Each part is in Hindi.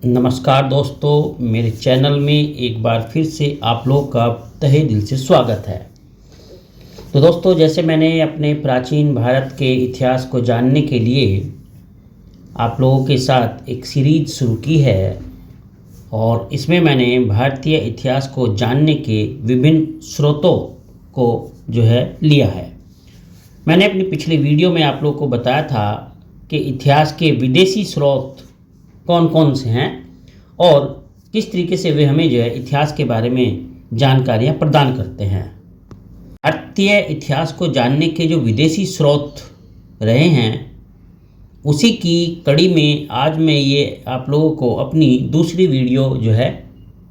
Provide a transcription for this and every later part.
नमस्कार दोस्तों, मेरे चैनल में एक बार फिर से आप लोगों का तहे दिल से स्वागत है। तो दोस्तों, जैसे मैंने अपने प्राचीन भारत के इतिहास को जानने के लिए आप लोगों के साथ एक सीरीज शुरू की है और इसमें मैंने भारतीय इतिहास को जानने के विभिन्न स्रोतों को लिया है। मैंने अपनी पिछली वीडियो में आप लोगों को बताया था कि इतिहास के विदेशी स्रोत कौन कौन से हैं और किस तरीके से वे हमें इतिहास के बारे में जानकारियां प्रदान करते हैं। भारतीय इतिहास को जानने के जो विदेशी स्रोत रहे हैं उसी की कड़ी में आज मैं ये आप लोगों को अपनी दूसरी वीडियो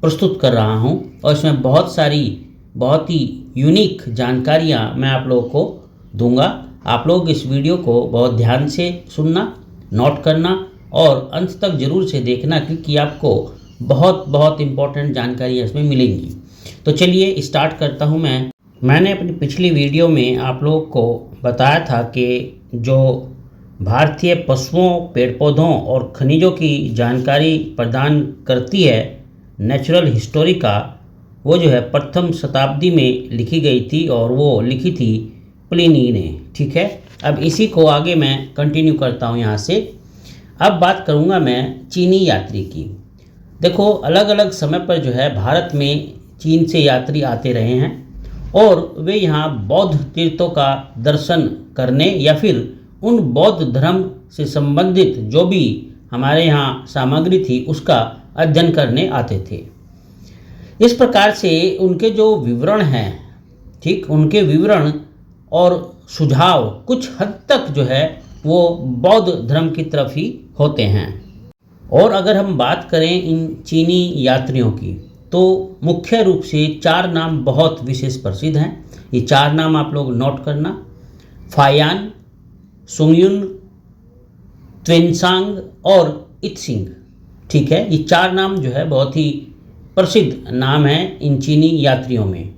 प्रस्तुत कर रहा हूं और इसमें बहुत ही यूनिक जानकारियां मैं आप लोगों को दूंगा। आप लोग इस वीडियो को बहुत ध्यान से सुनना, नोट करना और अंत तक जरूर से देखना क्योंकि आपको बहुत इम्पोर्टेंट जानकारी इसमें मिलेंगी। तो चलिए स्टार्ट करता हूं। मैंने अपनी पिछली वीडियो में आप लोगों को बताया था कि जो भारतीय पशुओं, पेड़ पौधों और खनिजों की जानकारी प्रदान करती है नेचुरल हिस्टोरिका, वो प्रथम शताब्दी में लिखी गई थी और वो लिखी थी प्लिनी ने। ठीक है, अब इसी को आगे मैं कंटिन्यू करता हूँ यहाँ से। अब बात करूँगा मैं चीनी यात्री की। देखो, अलग अलग समय पर भारत में चीन से यात्री आते रहे हैं और वे यहाँ बौद्ध तीर्थों का दर्शन करने या फिर उन बौद्ध धर्म से संबंधित जो भी हमारे यहाँ सामग्री थी उसका अध्ययन करने आते थे। इस प्रकार से उनके जो विवरण हैं, ठीक, उनके विवरण और सुझाव कुछ हद तक वो बौद्ध धर्म की तरफ ही होते हैं। और अगर हम बात करें इन चीनी यात्रियों की तो मुख्य रूप से 4 नाम बहुत विशेष प्रसिद्ध हैं। ये 4 नाम आप लोग नोट करना: फायान, सुंगयुन, त्वेंसांग और इत्सिंग। ठीक है, ये 4 नाम बहुत ही प्रसिद्ध नाम हैं इन चीनी यात्रियों में।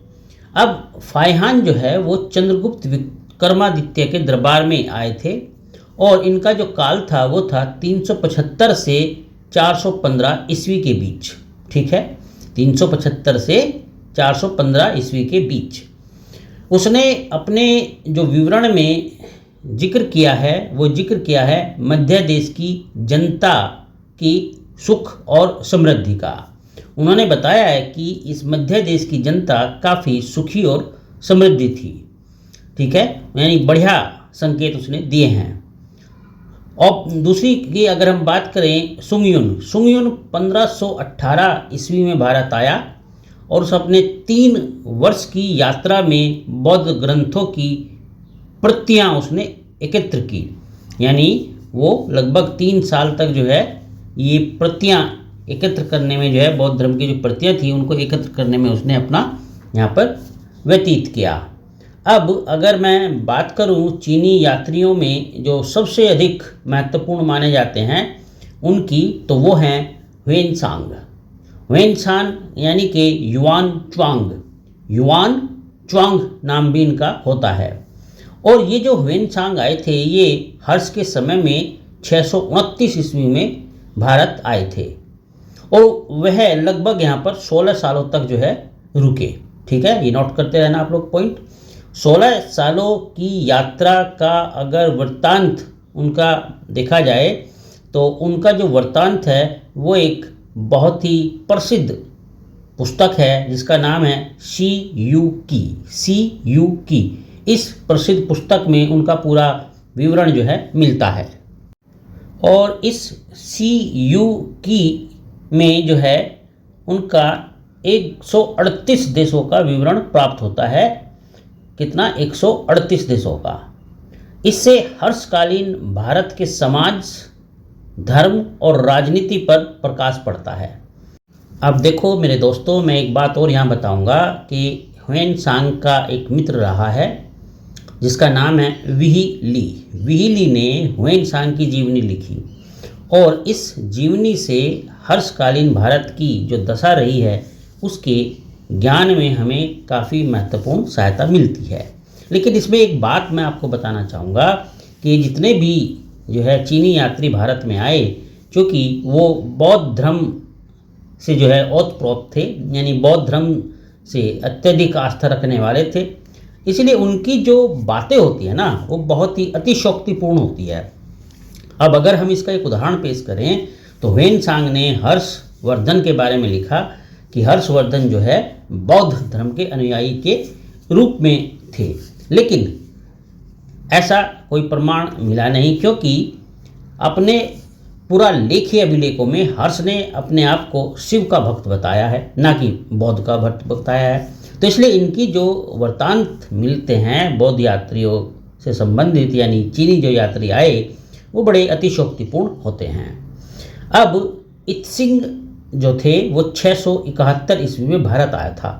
अब फायहान वो चंद्रगुप्त विक्रमादित्य के दरबार में आए थे और इनका जो काल था वो था 375 से 415 ईस्वी के बीच। ठीक है, 375 से 415 ईस्वी के बीच। उसने अपने जो विवरण में जिक्र किया है वो जिक्र किया है मध्य देश की जनता की सुख और समृद्धि का। उन्होंने बताया है कि इस मध्य देश की जनता काफ़ी सुखी और समृद्धि थी। ठीक है, यानी बढ़िया संकेत उसने दिए हैं। और दूसरी की अगर हम बात करें सुंगयुन 1518 ईस्वी में भारत आया और उस अपने 3 वर्ष की यात्रा में बौद्ध ग्रंथों की प्रतियां उसने एकत्र की। यानी वो लगभग 3 साल तक ये प्रतियां एकत्र करने में बौद्ध धर्म की जो प्रतियां थी उनको एकत्र करने में उसने अपना यहाँ पर व्यतीत किया। अब अगर मैं बात करूं चीनी यात्रियों में जो सबसे अधिक महत्वपूर्ण माने जाते हैं उनकी, तो वो हैं ह्वेनसांग यानी कि युआन च्वांग नाम भी इनका होता है। और ये जो ह्वेनसांग आए थे ये हर्ष के समय में 629 ईस्वी में भारत आए थे और वह लगभग यहाँ पर 16 सालों तक रुके। ठीक है, ये नोट करते रहना आप लोग पॉइंट। 16 सालों की यात्रा का अगर वृत्तांत उनका देखा जाए तो उनका जो वृत्तांत है वो एक बहुत ही प्रसिद्ध पुस्तक है जिसका नाम है सी यू की। इस प्रसिद्ध पुस्तक में उनका पूरा विवरण मिलता है और इस सी यू की में उनका 138 देशों का विवरण प्राप्त होता है। कितना? 138 देशों का। इससे हर्षकालीन भारत के समाज, धर्म और राजनीति पर प्रकाश पड़ता है। अब देखो मेरे दोस्तों, मैं एक बात और यहाँ बताऊँगा कि ह्वेनसांग का एक मित्र रहा है जिसका नाम है विही ली ने ह्वेनसांग की जीवनी लिखी और इस जीवनी से हर्षकालीन भारत की जो दशा रही है उसके ज्ञान में हमें काफ़ी महत्वपूर्ण सहायता मिलती है। लेकिन इसमें एक बात मैं आपको बताना चाहूँगा कि जितने भी चीनी यात्री भारत में आए क्योंकि वो बौद्ध धर्म से जो है ओतप्रोत थे, यानी बौद्ध धर्म से अत्यधिक आस्था रखने वाले थे। इसलिए उनकी जो बातें होती है ना, वो बहुत ही अतिशयोक्तिपूर्ण होती है। अब अगर हम इसका एक उदाहरण पेश करें तो ह्वेनसांग ने हर्षवर्धन के बारे में लिखा कि हर्षवर्धन जो है बौद्ध धर्म के अनुयायी के रूप में थे, लेकिन ऐसा कोई प्रमाण मिला नहीं, क्योंकि अपने पूरा लेखी अभिलेखों में हर्ष ने अपने आप को शिव का भक्त बताया है, ना कि बौद्ध का भक्त बताया है। तो इसलिए इनकी जो वृत्तांत मिलते हैं बौद्ध यात्रियों से संबंधित, यानी चीनी जो यात्री आए, वो बड़े अतिशयोक्तिपूर्ण होते हैं। अब इत्सिंग जो थे वो 671 ईस्वी में भारत आया था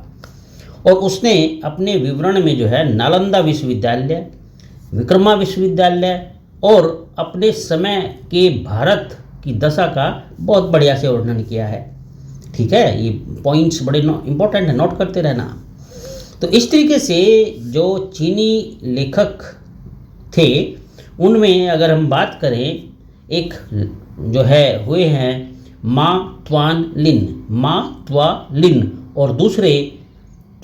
और उसने अपने विवरण में जो है नालंदा विश्वविद्यालय, विक्रमा विश्वविद्यालय और अपने समय के भारत की दशा का बहुत बढ़िया से वर्णन किया है। ठीक है, ये पॉइंट्स बड़े इंपॉर्टेंट है, नोट करते रहना। तो इस तरीके से जो चीनी लेखक थे उनमें अगर हम बात करें, एक जो है हुए हैं मा त्वान लिन और दूसरे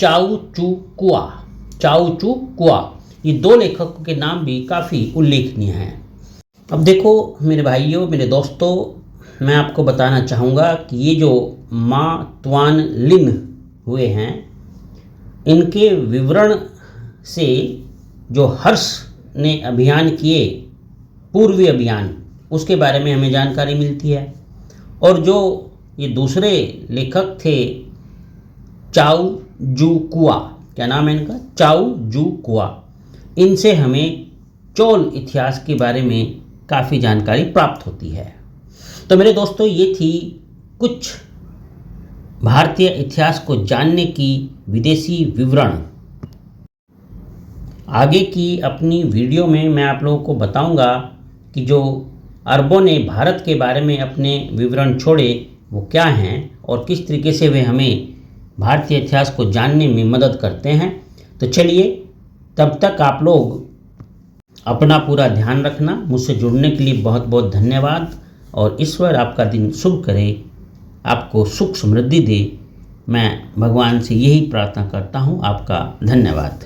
चाउ चू कुआ। ये दो लेखकों के नाम भी काफ़ी उल्लेखनीय हैं। अब देखो मेरे भाइयों, मेरे दोस्तों, मैं आपको बताना चाहूँगा कि ये जो मा त्वान लिन हुए हैं, इनके विवरण से जो हर्ष ने अभियान किए, पूर्वी अभियान, उसके बारे में हमें जानकारी मिलती है। और जो ये दूसरे लेखक थे चाउ जू कुआ, क्या नाम है इनका, चाउ जू कुआ, इनसे हमें चोल इतिहास के बारे में काफ़ी जानकारी प्राप्त होती है। तो मेरे दोस्तों, ये थी कुछ भारतीय इतिहास को जानने की विदेशी विवरण। आगे की अपनी वीडियो में मैं आप लोगों को बताऊंगा कि जो अरबों ने भारत के बारे में अपने विवरण छोड़े वो क्या हैं और किस तरीके से वे हमें भारतीय इतिहास को जानने में मदद करते हैं। तो चलिए, तब तक आप लोग अपना पूरा ध्यान रखना। मुझसे जुड़ने के लिए बहुत बहुत धन्यवाद और ईश्वर आपका दिन शुभ करे, आपको सुख समृद्धि दे। मैं भगवान से यही प्रार्थना करता हूँ। आपका धन्यवाद।